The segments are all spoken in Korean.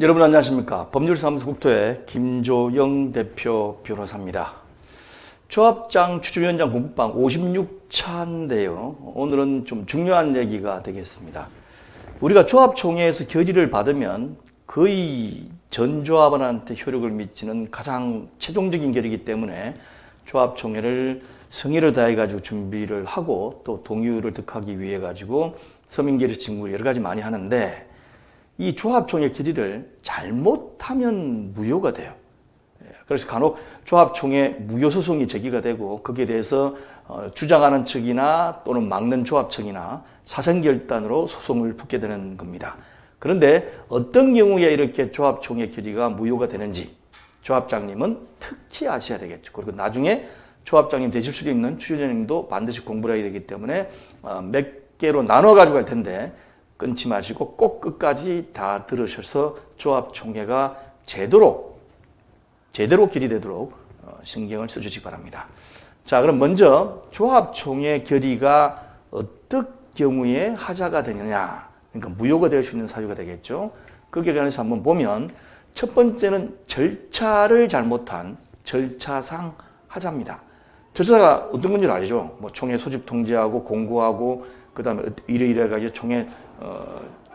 여러분 안녕하십니까. 법률사무소 국토의 김조영 대표 변호사입니다. 조합장 추천위원장 공부방 56차인데요. 오늘은 좀 중요한 얘기가 되겠습니다. 우리가 조합총회에서 결의를 받으면 거의 전 조합원한테 효력을 미치는 가장 최종적인 결의이기 때문에 조합총회를 성의를 다해가지고 준비를 하고 또 동의를 득하기 위해 가지고 서민결의 직무 여러 가지 많이 하는데 이 조합총회 결의를 잘못하면 무효가 돼요. 그래서 간혹 조합총회 무효소송이 제기가 되고 거기에 대해서 주장하는 측이나 또는 막는 조합청이나 사생결단으로 소송을 붙게 되는 겁니다. 그런데 어떤 경우에 이렇게 조합총회 결의가 무효가 되는지 조합장님은 특히 아셔야 되겠죠. 그리고 나중에 조합장님 되실 수도 있는 추천위원님도 반드시 공부를 해야 되기 때문에 몇 개로 나눠 가지고 갈 텐데 끊지 마시고 꼭 끝까지 다 들으셔서 조합총회가 제대로 결의되도록 신경을 써주시기 바랍니다. 자, 그럼 먼저 조합총회 결의가 어떤 경우에 하자가 되느냐, 그러니까 무효가 될 수 있는 사유가 되겠죠. 거기에 관해서 한번 보면 첫 번째는 절차를 잘못한 절차상 하자입니다. 절차가 어떤 건지 알죠? 뭐 총회 소집 통지하고 공고하고 그 다음에 이래 가지고 총회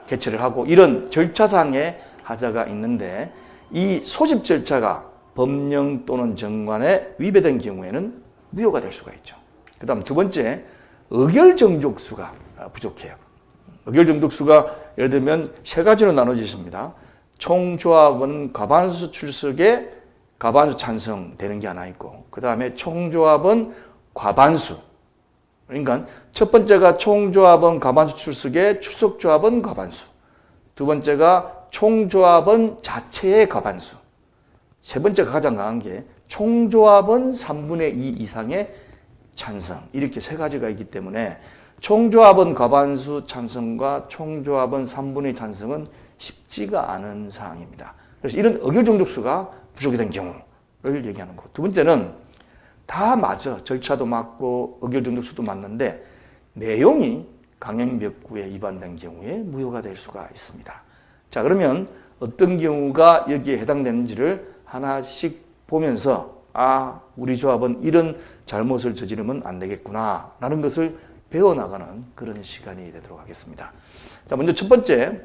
개최를 하고 이런 절차상의 하자가 있는데 이 소집 절차가 법령 또는 정관에 위배된 경우에는 무효가 될 수가 있죠. 그 다음 두 번째, 의결정족수가 부족해요. 의결정족수가 예를 들면 세 가지로 나눠지십니다. 총조합은 과반수 출석에 과반수 찬성되는 게 하나 있고 그 다음에 총조합은 과반수, 그러니까 첫 번째가 총조합은 과반수 출석에 출석조합은 과반수, 두 번째가 총조합은 자체의 과반수, 세 번째가 가장 강한 게 총조합은 3분의 2 이상의 찬성, 이렇게 세 가지가 있기 때문에 총조합은 과반수 찬성과 총조합은 3분의 2 찬성은 쉽지가 않은 사항입니다. 그래서 이런 의결정족수가 부족이 된 경우를 얘기하는 거. 두 번째는 다 맞아. 절차도 맞고 의결정족수도 맞는데 내용이 강행명구에 위반된 경우에 무효가 될 수가 있습니다. 자, 그러면 어떤 경우가 여기에 해당되는지를 하나씩 보면서 우리 조합은 이런 잘못을 저지르면 안 되겠구나 라는 것을 배워나가는 그런 시간이 되도록 하겠습니다. 자, 먼저 첫 번째,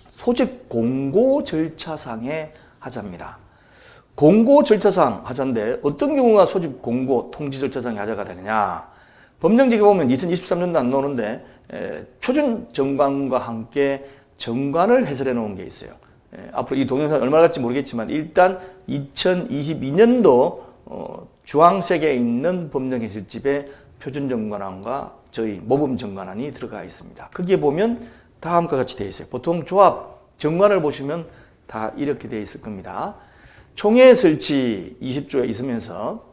소집 공고 절차상의 하자입니다. 공고 절차상 하자인데 어떤 경우가 소집 공고 통지 절차상의 하자가 되느냐. 법령직에 보면 2023년도 안 나오는데 표준 정관과 함께 정관을 해설해 놓은 게 있어요. 앞으로 이 동영상 얼마나 갈지 모르겠지만 일단 2022년도 주황색에 있는 법령 해설집에 표준 정관안과 저희 모범 정관안이 들어가 있습니다. 거기에 보면 다음과 같이 되어 있어요. 보통 조합 정관을 보시면 다 이렇게 되어 있을 겁니다. 총회 설치 20조에 있으면서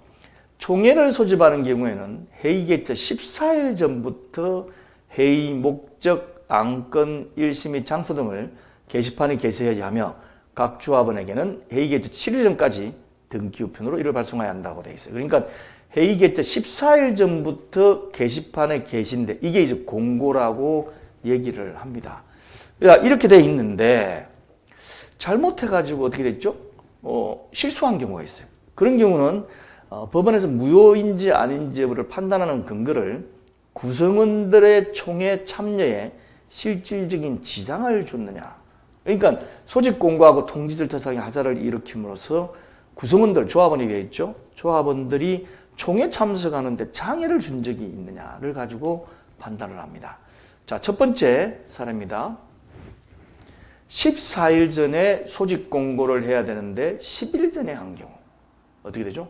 총회를 소집하는 경우에는 회의 개최 14일 전부터 회의 목적, 안건, 일시 및 장소 등을 게시판에 게시해야 하며 각 조합원에게는 회의 개최 7일 전까지 등기 우편으로 이를 발송해야 한다고 되어 있어요. 그러니까 회의 개최 14일 전부터 게시판에 게시인데 이게 이제 공고라고 얘기를 합니다. 이렇게 되어 있는데 잘못해가지고 어떻게 됐죠? 실수한 경우가 있어요. 그런 경우는 법원에서 무효인지 아닌지 여부를 판단하는 근거를 구성원들의 총회 참여에 실질적인 지장을 줬느냐. 그러니까 소집 공고하고 통지 절차상의 하자를 일으킴으로써 구성원들, 조합원이 되어 있죠. 조합원들이 총회 참석하는데 장애를 준 적이 있느냐를 가지고 판단을 합니다. 자, 첫 번째 사례입니다. 14일 전에 소집 공고를 해야 되는데 10일 전에 한 경우 어떻게 되죠?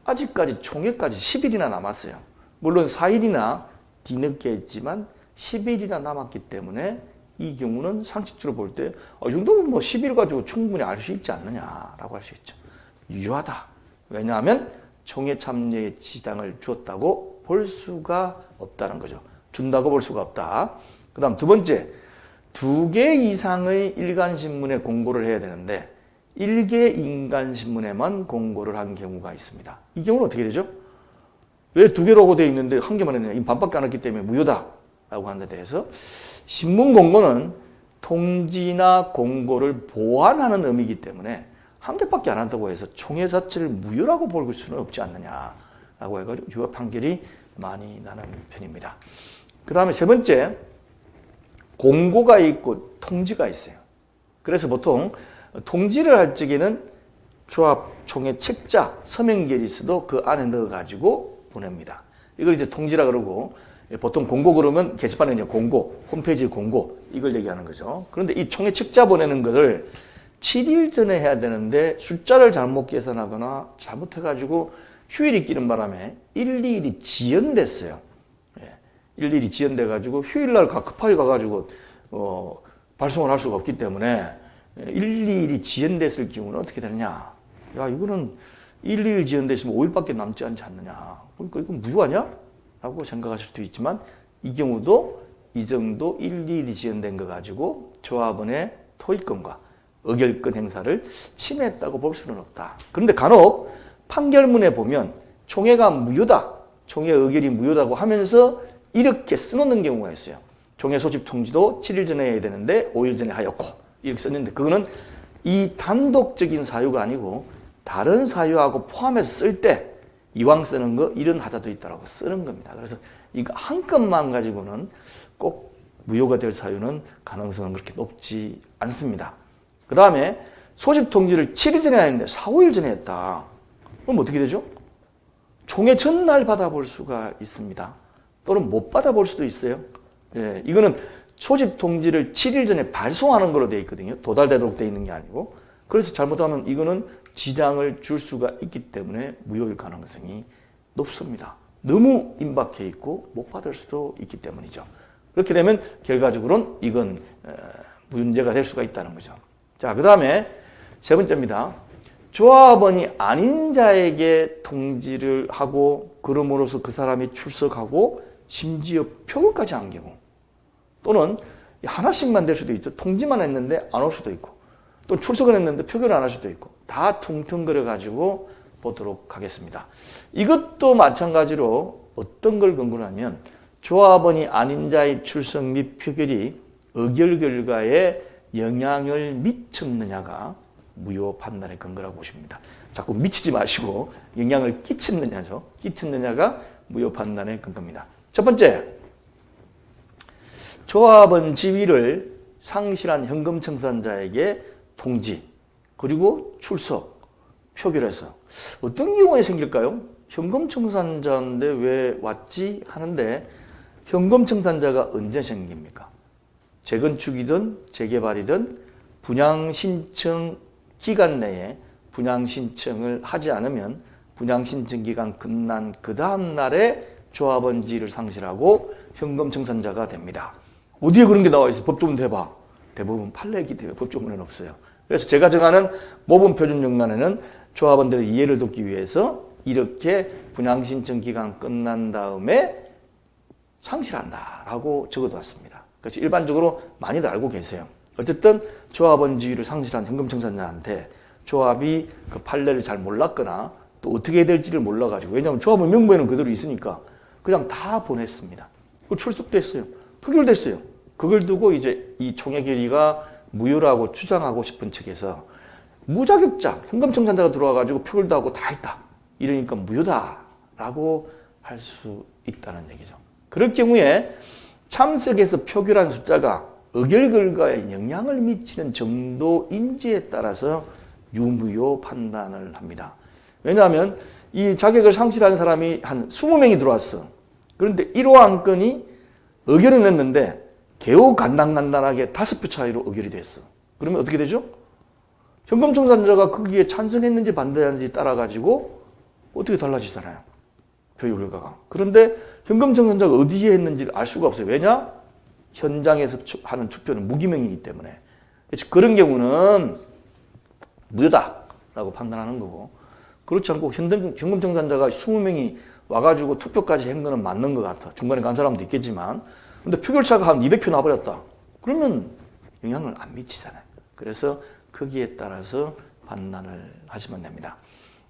아직까지 총회까지 10일이나 남았어요. 물론 4일이나 뒤늦게 했지만 10일이나 남았기 때문에 이 경우는 상식적으로 볼 때 이 정도면 뭐 10일 가지고 충분히 알 수 있지 않느냐라고 할 수 있죠. 유효하다. 왜냐하면 총회 참여에 지장을 주었다고 볼 수가 없다는 거죠. 준다고 볼 수가 없다. 그 다음 두 번째, 2개 이상의 일간신문에 공고를 해야 되는데 1개 인간신문에만 공고를 한 경우가 있습니다. 이 경우는 어떻게 되죠? 왜 2개라고 되어 있는데 1개만 했느냐? 이 반밖에 안 했기 때문에 무효다 라고 하는 데 대해서 신문 공고는 통지나 공고를 보완하는 의미이기 때문에 항대밖에 안 한다고 해서 총회 자체를 무효라고 볼 수는 없지 않느냐라고 해가지고 유효 판결이 많이 나는 편입니다. 그 다음에 세 번째, 공고가 있고 통지가 있어요. 그래서 보통 통지를 할 적에는 조합 총회 책자 서명 결의서도 그 안에 넣어가지고 보냅니다. 이걸 이제 통지라 그러고, 보통 공고 그러면 게시판에 이제 공고, 홈페이지 공고 이걸 얘기하는 거죠. 그런데 이 총회 책자 보내는 것을 7일 전에 해야 되는데 숫자를 잘못 계산하거나 잘못해가지고 휴일이 끼는 바람에 일일이 지연됐어요. 일일이 지연돼가지고 휴일날 급하게 가가지고 발송을 할 수가 없기 때문에 일일이 지연됐을 경우는 어떻게 되느냐? 야, 이거는 일일 지연됐으면 5일밖에 남지 않지 않느냐? 그러니까 이건 무효하냐? 라고 생각하실 수도 있지만 이 경우도 이 정도 일일이 지연된 거 가지고 조합원의 토의권과 의결권 행사를 침해했다고 볼 수는 없다. 그런데 간혹 판결문에 보면 총회가 무효다, 총회 의결이 무효다고 하면서 이렇게 써놓는 경우가 있어요. 총회 소집 통지도 7일 전에 해야 되는데 5일 전에 하였고 이렇게 썼는데 그거는 이 단독적인 사유가 아니고 다른 사유하고 포함해서 쓸 때 이왕 쓰는 거 이런 하자도 있다라고 쓰는 겁니다. 그래서 이거 한 건만 가지고는 꼭 무효가 될 사유는 가능성은 그렇게 높지 않습니다. 그 다음에 소집 통지를 7일 전에 했는데 4, 5일 전에 했다. 그럼 어떻게 되죠? 총회 전날 받아볼 수가 있습니다. 또는 못 받아볼 수도 있어요. 예, 이거는 소집 통지를 7일 전에 발송하는 걸로 되어 있거든요. 도달되도록 되어 있는 게 아니고. 그래서 잘못하면 이거는 지장을 줄 수가 있기 때문에 무효일 가능성이 높습니다. 너무 임박해 있고 못 받을 수도 있기 때문이죠. 그렇게 되면 결과적으로는 이건 문제가 될 수가 있다는 거죠. 자, 그 다음에 세 번째입니다. 조합원이 아닌 자에게 통지를 하고 그럼으로써 그 사람이 출석하고 심지어 표결까지 한 경우, 또는 하나씩만 될 수도 있죠. 통지만 했는데 안 올 수도 있고, 또 출석을 했는데 표결을 안 할 수도 있고, 다 퉁퉁거려 가지고 보도록 하겠습니다. 이것도 마찬가지로 어떤 걸 근거로 하면 조합원이 아닌 자의 출석 및 표결이 의결 결과에 영향을 미쳤느냐가 무효 판단의 근거라고 보십니다. 자꾸 미치지 마시고 영향을 끼쳤느냐죠. 끼쳤느냐가 무효 판단의 근거입니다. 첫 번째, 조합원 지위를 상실한 현금 청산자에게 통지, 그리고 출석, 표결해서 어떤 경우에 생길까요? 현금 청산자인데 왜 왔지? 하는데 현금 청산자가 언제 생깁니까? 재건축이든 재개발이든 분양 신청 기간 내에 분양 신청을 하지 않으면 분양 신청 기간 끝난 그 다음 날에 조합원 지위를 상실하고 현금 청산자가 됩니다. 어디에 그런 게 나와 있어? 법조문 대봐. 대부분 판례이기 때문에 법조문에는 없어요. 그래서 제가 정하는 모범 표준 정란에는 조합원들의 이해를 돕기 위해서 이렇게 분양 신청 기간 끝난 다음에 상실한다라고 적어두었습니다. 그래서 일반적으로 많이들 알고 계세요. 어쨌든 조합원 지위를 상실한 현금 청산자한테 조합이 그 판례를 잘 몰랐거나 또 어떻게 해야 될지를 몰라가지고, 왜냐하면 조합원 명부에는 그대로 있으니까 그냥 다 보냈습니다. 출석됐어요. 표결됐어요. 그걸 두고 이제 이 총회 결의가 무효라고 주장하고 싶은 측에서 무자격자, 현금 청산자가 들어와가지고 표결도 하고 다 했다. 이러니까 무효다라고 할 수 있다는 얘기죠. 그럴 경우에 참석해서 표결한 숫자가 의결 결과에 영향을 미치는 정도인지에 따라서 유무효 판단을 합니다. 왜냐하면 이 자격을 상실한 사람이 한 20명이 들어왔어. 그런데 1호 안건이 의결은 냈는데 개우 간단하게 5표 차이로 의결이 됐어. 그러면 어떻게 되죠? 현금 청산자가 거기에 찬성했는지 반대했는지 따라가지고 어떻게 달라지잖아요. 표결 결과가. 그런데 현금 청산자가 어디에 했는지를 알 수가 없어요. 왜냐? 현장에서 하는 투표는 무기명이기 때문에. 그런 경우는 무효다라고 판단하는 거고, 그렇지 않고 현금 청산자가 20명이 와가지고 투표까지 한 거는 맞는 것 같아. 중간에 간 사람도 있겠지만. 근데 표결차가 한 200표 나버렸다. 그러면 영향을 안 미치잖아요. 그래서 거기에 따라서 판단을 하시면 됩니다.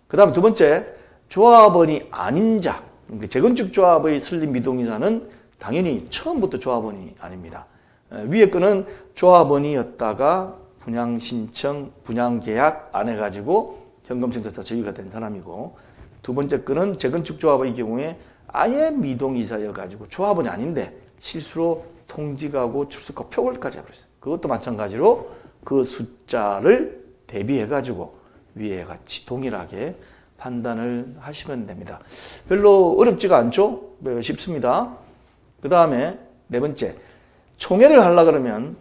그 다음 두 번째, 조합원이 아닌 자. 재건축 조합의 설립 미동의자는 당연히 처음부터 조합원이 아닙니다. 위에 거는 조합원이었다가 분양 신청, 분양 계약 안 해가지고 현금청탁사 저기가 된 사람이고, 두 번째 거는 재건축 조합의 경우에 아예 미동이사여가지고 조합원이 아닌데 실수로 통지가고 출석하고 표결까지 해버렸어요. 그것도 마찬가지로 그 숫자를 대비해가지고 위에 같이 동일하게 판단을 하시면 됩니다. 별로 어렵지가 않죠? 쉽습니다. 그 다음에 네 번째, 총회를 하려고 그러면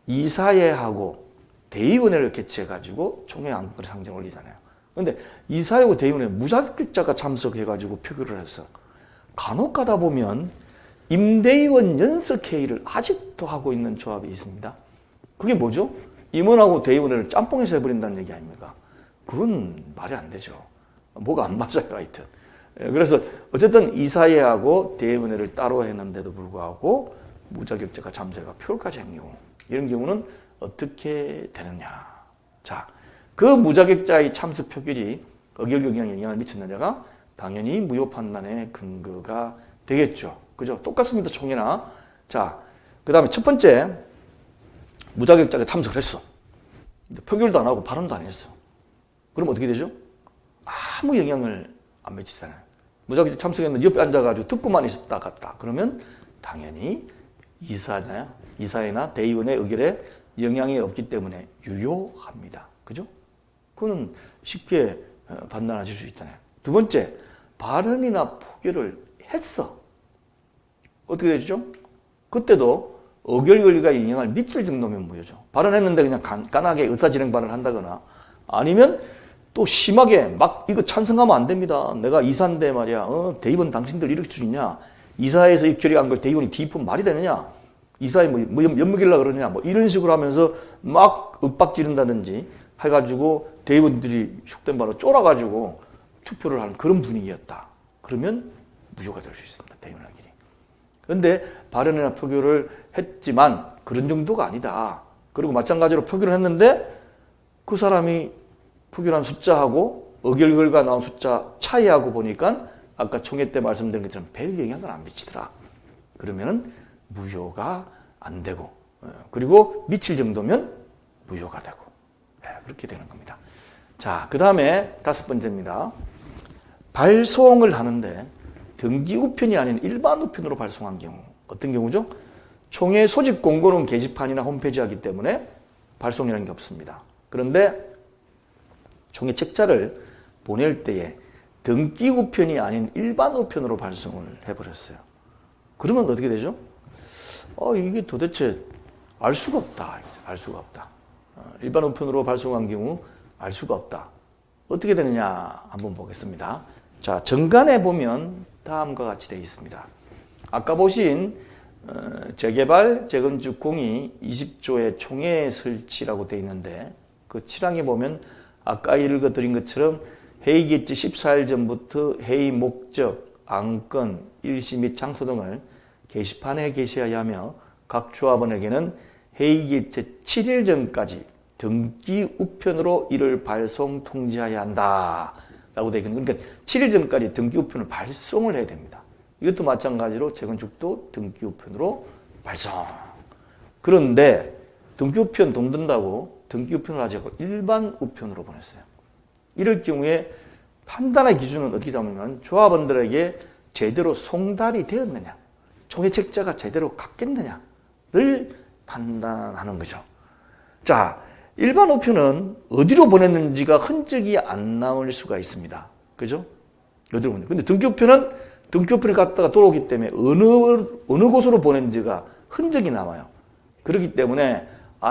이사회하고 대의원회를 개최해가지고 총회 안건의 상정을 올리잖아요. 그런데 이사회하고 대의원회 무자격자가 참석해가지고 표결을 해서 간혹 가다 보면 임대의원 연설회의를 아직도 하고 있는 조합이 있습니다. 그게 뭐죠? 임원하고 대의원회를 짬뽕해서 해버린다는 얘기 아닙니까? 그건 말이 안 되죠. 뭐가 안 맞아요, 하여튼. 그래서 어쨌든 이사회하고 대의원회를 따로 했는데도 불구하고 무자격자가 참석해가 표결까지 한 경우, 이런 경우는 어떻게 되느냐. 자, 그 무자격자의 참석 표결이 의결경영에 영향을 미쳤느냐가 당연히 무효 판단의 근거가 되겠죠. 그죠? 똑같습니다, 총회나. 자, 그 다음에 첫 번째, 무자격자가 참석을 했어. 표결도 안 하고 발언도 안 했어. 그럼 어떻게 되죠? 아무 영향을 안 미치잖아요. 무자격자 참석했는데 옆에 앉아가지고 듣고만 있었다 갔다. 그러면 당연히 이사회나 대의원의 의결에 영향이 없기 때문에 유효합니다. 그죠? 그거는 쉽게 판단하실 수 있잖아요. 두 번째, 발언이나 포결을 했어. 어떻게 되죠? 그때도 의결 권리가 영향을 미칠 정도면 무효죠. 발언했는데 그냥 간단하게 의사진행 발언을 한다거나, 아니면 또 심하게 막 이거 찬성하면 안 됩니다. 내가 이사인데 말이야. 대의원 당신들 이렇게 주냐? 이사회에서 이 결의한 걸 대의원이 뒤집으면 말이 되느냐? 이사회 뭐 엿먹이려고 그러냐? 뭐 이런 식으로 하면서 막 윽박 지른다든지 해가지고 대의원들이 속된 바로 쫄아가지고 투표를 하는 그런 분위기였다. 그러면 무효가 될 수 있습니다. 대의원들끼리. 그런데 발언이나 표결을 했지만 그런 정도가 아니다. 그리고 마찬가지로 표결을 했는데 그 사람이 표결한 숫자하고 의결 결과 나온 숫자 차이하고 보니까 아까 총회 때 말씀드린 것처럼 별 영향을 안 미치더라. 그러면은 무효가 안 되고, 그리고 미칠 정도면 무효가 되고, 그렇게 되는 겁니다. 자, 그 다음에 다섯 번째입니다. 발송을 하는데 등기 우편이 아닌 일반 우편으로 발송한 경우. 어떤 경우죠? 총회 소집 공고는 게시판이나 홈페이지 하기 때문에 발송이라는 게 없습니다. 그런데 총회 책자를 보낼 때에 등기 우편이 아닌 일반 우편으로 발송을 해버렸어요. 그러면 어떻게 되죠? 이게 도대체 알 수가 없다. 알 수가 없다. 일반 우편으로 발송한 경우 알 수가 없다. 어떻게 되느냐 한번 보겠습니다. 자, 정간에 보면 다음과 같이 되어 있습니다. 아까 보신 재개발, 재건축 공의 20조의 총회 설치라고 되어 있는데 그 7항에 보면 아까 읽어드린 것처럼 회의 개최 14일 전부터 회의 목적, 안건, 일시 및 장소 등을 게시판에 게시해야 하며 각 조합원에게는 회의 개최 7일 전까지 등기 우편으로 이를 발송 통지해야 한다 라고 되어 있거든요. 그러니까 7일 전까지 등기 우편을 발송을 해야 됩니다. 이것도 마찬가지로 재건축도 등기 우편으로 발송. 그런데 등기 우편 돈 든다고 등기 우편을 하지 않고 일반 우편으로 보냈어요. 이럴 경우에 판단의 기준은 어떻게 잡으면 조합원들에게 제대로 송달이 되었느냐, 총회 책자가 제대로 갔겠느냐를 판단하는 거죠. 자, 일반 우편은 어디로 보냈는지가 흔적이 안 나올 수가 있습니다. 그죠? 어디로 보냈는지. 근데 등기 우편은 등기 우편을 갖다가 돌아오기 때문에 어느 곳으로 보낸지가 흔적이 남아요. 그렇기 때문에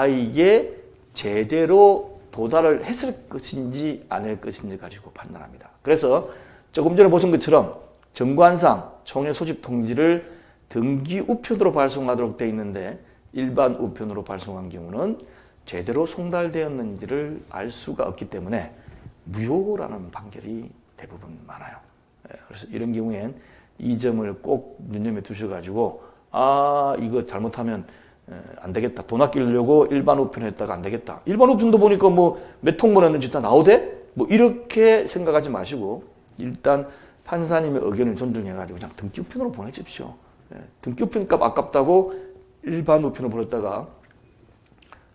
이게 제대로 도달을 했을 것인지 아닐 것인지 가지고 판단합니다. 그래서 조금 전에 보신 것처럼 정관상 총회 소집 통지를 등기 우편으로 발송하도록 되어 있는데 일반 우편으로 발송한 경우는 제대로 송달되었는지를 알 수가 없기 때문에 무효라는 판결이 대부분 많아요. 그래서 이런 경우엔 이 점을 꼭 눈여겨 두셔가지고 이거 잘못하면 안 되겠다. 돈 아끼려고 일반 우편을 했다가 안 되겠다. 일반 우편도 보니까 뭐 몇 통 보냈는지 다 나오대? 뭐 이렇게 생각하지 마시고 일단 판사님의 의견을 존중해가지고 그냥 등기 우편으로 보내십시오. 등기 우편 값 아깝다고 일반 우편을 보냈다가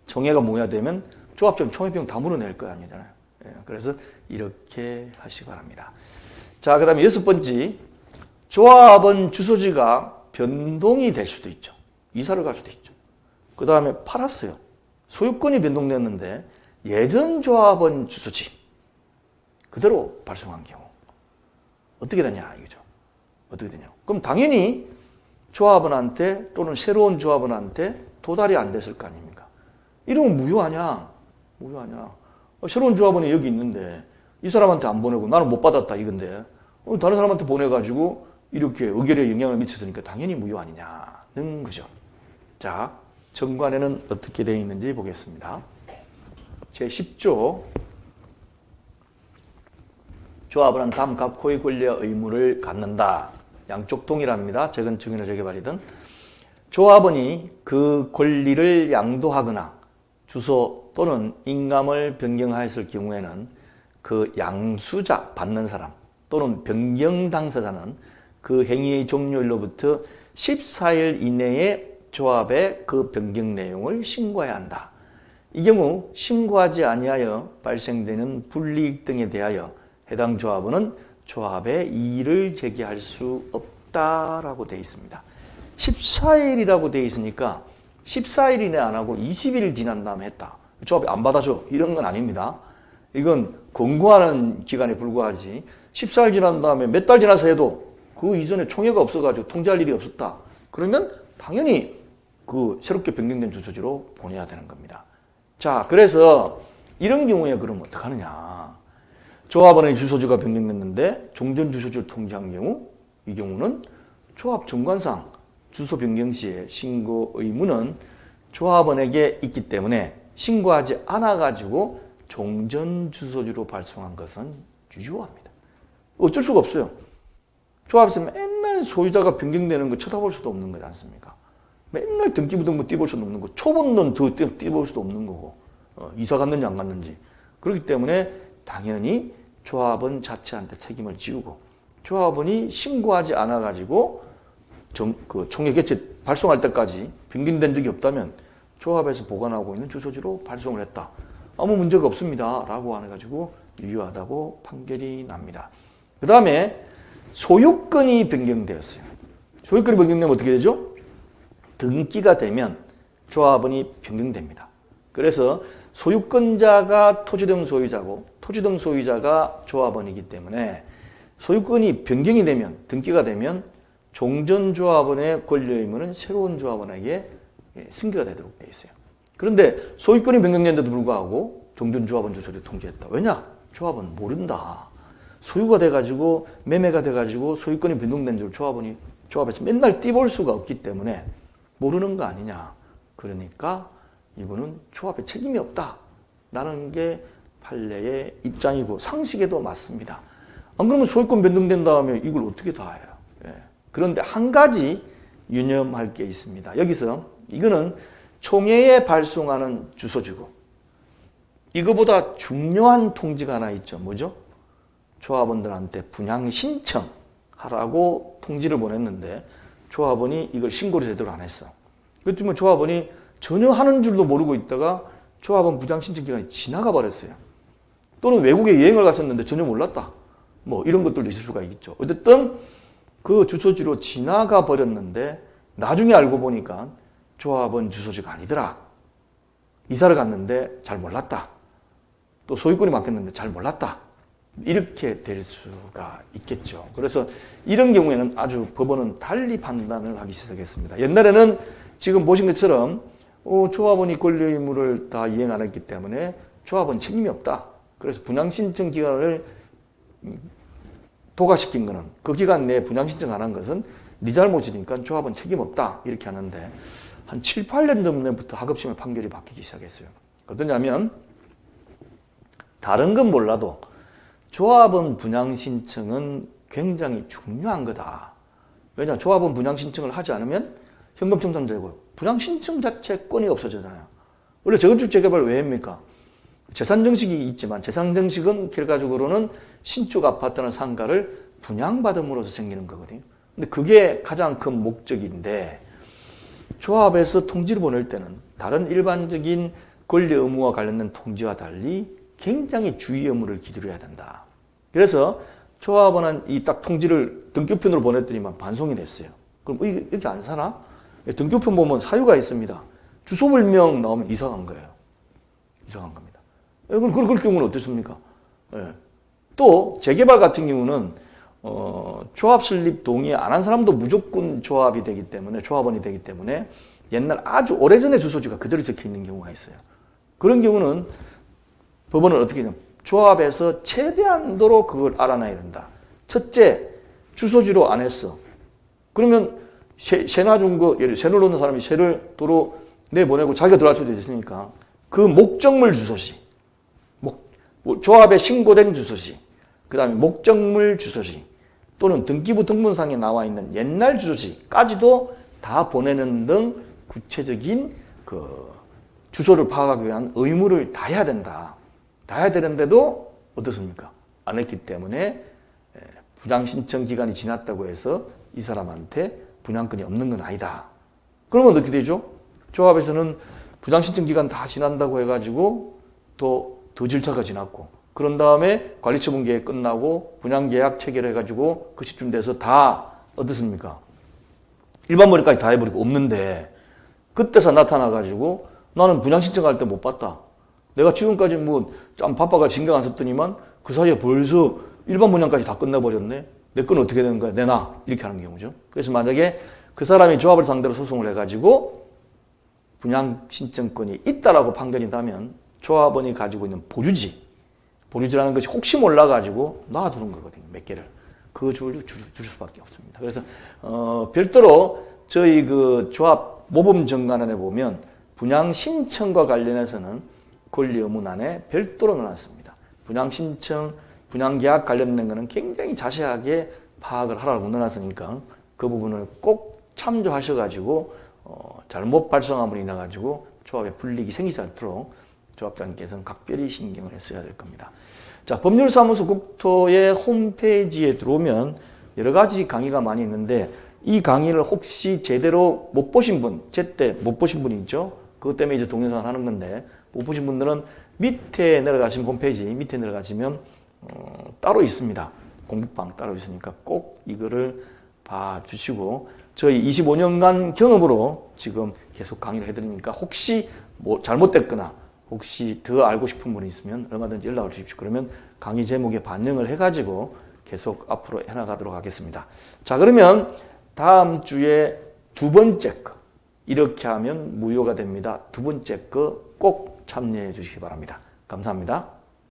총회가 모여되면 조합장 총회비용 다 물어낼 거 아니잖아요. 예, 그래서 이렇게 하시기 바랍니다. 자, 그 다음에 6번째, 조합원 주소지가 변동이 될 수도 있죠. 이사를 갈 수도 있죠. 그 다음에 팔았어요. 소유권이 변동됐는데 예전 조합원 주소지 그대로 발송한 경우 어떻게 되냐 이거죠. 어떻게 되냐. 그럼 당연히 조합원한테 또는 새로운 조합원한테 도달이 안 됐을 거 아닙니까? 이러면 무효하냐? 무효하냐? 새로운 조합원이 여기 있는데 이 사람한테 안 보내고 나는 못 받았다 이건데 다른 사람한테 보내가지고 이렇게 의결에 영향을 미쳤으니까 당연히 무효 아니냐는 거죠. 자, 정관에는 어떻게 되어 있는지 보겠습니다. 제10조 조합원은 다음 각호의 권리와 의무를 갖는다. 양쪽 동일합니다. 적은 증인을 저개발이든 조합원이 그 권리를 양도하거나 주소 또는 인감을 변경하였을 경우에는 그 양수자 받는 사람 또는 변경 당사자는 그 행위의 종료일로부터 14일 이내에 조합에 그 변경 내용을 신고해야 한다. 이 경우 신고하지 아니하여 발생되는 불이익 등에 대하여 해당 조합원은 조합에 이의를 제기할 수 없다라고 되어 있습니다. 14일이라고 되어 있으니까 14일 이내 안 하고 20일 지난 다음에 했다. 조합이 안 받아줘. 이런 건 아닙니다. 이건 권고하는 기간에 불과하지 14일 지난 다음에 몇 달 지나서 해도 그 이전에 총회가 없어가지고 통지할 일이 없었다. 그러면 당연히 그 새롭게 변경된 주소지로 보내야 되는 겁니다. 자, 그래서 이런 경우에 그럼 어떡하느냐. 조합원의 주소지가 변경됐는데 종전 주소지를 통지한 경우 이 경우는 조합 정관상 주소 변경 시에 신고 의무는 조합원에게 있기 때문에 신고하지 않아가지고 종전 주소지로 발송한 것은 유효합니다. 어쩔 수가 없어요. 조합에서 맨날 소유자가 변경되는 거 쳐다볼 수도 없는 거지 않습니까? 맨날 등기부등본 띄볼 수도 없는 거, 초본론 더 띄볼 수도 없는 거고, 이사 갔는지 안 갔는지. 그렇기 때문에 당연히 조합원 자체한테 책임을 지우고, 조합원이 신고하지 않아가지고 총회 개최 발송할 때까지 변경된 적이 없다면 조합에서 보관하고 있는 주소지로 발송을 했다. 아무 문제가 없습니다. 라고 해가지고 유효하다고 판결이 납니다. 그 다음에 소유권이 변경되었어요. 소유권이 변경되면 어떻게 되죠? 등기가 되면 조합원이 변경됩니다. 그래서 소유권자가 토지등 소유자고 토지등 소유자가 조합원이기 때문에 소유권이 변경이 되면 등기가 되면 종전조합원의 권리 의무는 새로운 조합원에게 승계가 되도록 되어 있어요. 그런데 소유권이 변경된데도 불구하고 종전조합원 주소지를 통지했다. 왜냐? 조합은 모른다. 소유가 돼가지고 매매가 돼가지고 소유권이 변동된 줄 조합에서 맨날 띄볼 수가 없기 때문에 모르는 거 아니냐. 그러니까 이거는 조합에 책임이 없다. 라는 게 판례의 입장이고 상식에도 맞습니다. 안 그러면 소유권 변동된 다음에 이걸 어떻게 다 해요? 예. 그런데 한 가지 유념할 게 있습니다. 여기서 이거는 총회에 발송하는 주소지고 이거보다 중요한 통지가 하나 있죠. 뭐죠? 조합원들한테 분양 신청하라고 통지를 보냈는데 조합원이 이걸 신고를 제대로 안 했어. 그렇지만 조합원이 전혀 하는 줄도 모르고 있다가 조합원 분양 신청 기간이 지나가 버렸어요. 또는 외국에 여행을 갔었는데 전혀 몰랐다. 뭐 이런 것들도 있을 수가 있겠죠. 어쨌든 그 주소지로 지나가 버렸는데 나중에 알고 보니까 조합원 주소지가 아니더라. 이사를 갔는데 잘 몰랐다. 또 소유권이 맡겼는데 잘 몰랐다. 이렇게 될 수가 있겠죠. 그래서 이런 경우에는 아주 법원은 달리 판단을 하기 시작했습니다. 옛날에는 지금 보신 것처럼 조합원이 권리 의무를 다 이행 안 했기 때문에 조합원 책임이 없다. 그래서 분양신청 기간을 도과시킨 거는 그 기간 내에 분양신청 안 한 것은 네 잘못이니까 조합원 책임 없다. 이렇게 하는데 한 7, 8년 전부터 하급심의 판결이 바뀌기 시작했어요. 어떠냐면 다른 건 몰라도 조합원 분양신청은 굉장히 중요한 거다. 왜냐? 조합원 분양신청을 하지 않으면 현금청산되고 분양신청 자체권이 없어지잖아요. 원래 재건축 재개발 왜 합니까? 재산정식이 있지만 재산정식은 결과적으로는 신축 아파트나 상가를 분양받음으로써 생기는 거거든요. 근데 그게 가장 큰 목적인데 조합에서 통지를 보낼 때는 다른 일반적인 권리 의무와 관련된 통지와 달리 굉장히 주의 의무를 기울여야 된다. 그래서 조합원은 이 딱 통지를 등교편으로 보냈더니만 반송이 됐어요. 그럼 이게 안 사나? 등교편 보면 사유가 있습니다. 주소불명 나오면 이상한 거예요. 이상한 겁니다. 그럴 경우는 어떻습니까? 예. 또 재개발 같은 경우는 조합 설립 동의 안 한 사람도 무조건 조합이 되기 때문에 조합원이 되기 때문에 옛날 아주 오래전에 주소지가 그대로 적혀 있는 경우가 있어요. 그런 경우는 법원은 어떻게 하냐면 조합에서 최대한도로 그걸 알아놔야 된다. 첫째, 주소지로 안 했어. 그러면 세 놔준 거, 예를 들어 세를 놓는 사람이 세를 도로 내보내고 자기가 들어갈 수도 있으니까 그 목적물 주소지, 조합에 신고된 주소지, 그 다음에 목적물 주소지 또는 등기부 등본상에 나와 있는 옛날 주소지까지도 다 보내는 등 구체적인 그 주소를 파악하기 위한 의무를 다 해야 된다. 다 해야 되는데도 어떻습니까? 안 했기 때문에 분양 신청 기간이 지났다고 해서 이 사람한테 분양권이 없는 건 아니다. 그러면 어떻게 되죠? 조합에서는 분양 신청 기간 다 지난다고 해가지고 더 절차가 지났고 그런 다음에 관리처분 계획 끝나고 분양 계약 체결해가지고 그 시점 돼서 다 어떻습니까? 일반 머리까지 다 해버리고 없는데 그때서 나타나가지고 나는 분양 신청할 때 못 봤다. 내가 지금까지 뭐 좀 바빠가 신경 안 썼더니만 그 사이에 벌써 일반 분양까지 다 끝나버렸네. 내 건 어떻게 되는 거야? 내놔. 이렇게 하는 경우죠. 그래서 만약에 그 사람이 조합을 상대로 소송을 해가지고 분양 신청권이 있다라고 판결이 나면 조합원이 가지고 있는 보류지라는 것이 혹시 몰라가지고 놔두는 거거든요. 몇 개를. 그 줄 수밖에 없습니다. 그래서 별도로 저희 그 조합 모범 정관안에 보면 분양 신청과 관련해서는 권리 의무란에 별도로 넣어놨습니다. 분양 신청, 분양 계약 관련된 거는 굉장히 자세하게 파악을 하라고 넣어놨으니까 그 부분을 꼭 참조하셔가지고 잘못 발송함으로 인해 가지고 조합에 불이익이 생기지 않도록 조합장께서는 각별히 신경을 써야 될 겁니다. 자, 법률사무소 국토의 홈페이지에 들어오면 여러 가지 강의가 많이 있는데 이 강의를 혹시 제대로 못 보신 분, 제때 못 보신 분이 있죠. 그것 때문에 이제 동영상을 하는 건데 못 보신 분들은 밑에 내려가시면 홈페이지 밑에 내려가시면 따로 있습니다. 공부방 따로 있으니까 꼭 이거를 봐주시고 저희 25년간 경험으로 지금 계속 강의를 해드리니까 혹시 뭐 잘못됐거나 혹시 더 알고 싶은 분이 있으면 얼마든지 연락을 주십시오. 그러면 강의 제목에 반영을 해가지고 계속 앞으로 해나가도록 하겠습니다. 자, 그러면 다음 주에 두 번째 거 이렇게 하면 무효가 됩니다. 두 번째 거 꼭 참여해 주시기 바랍니다. 감사합니다.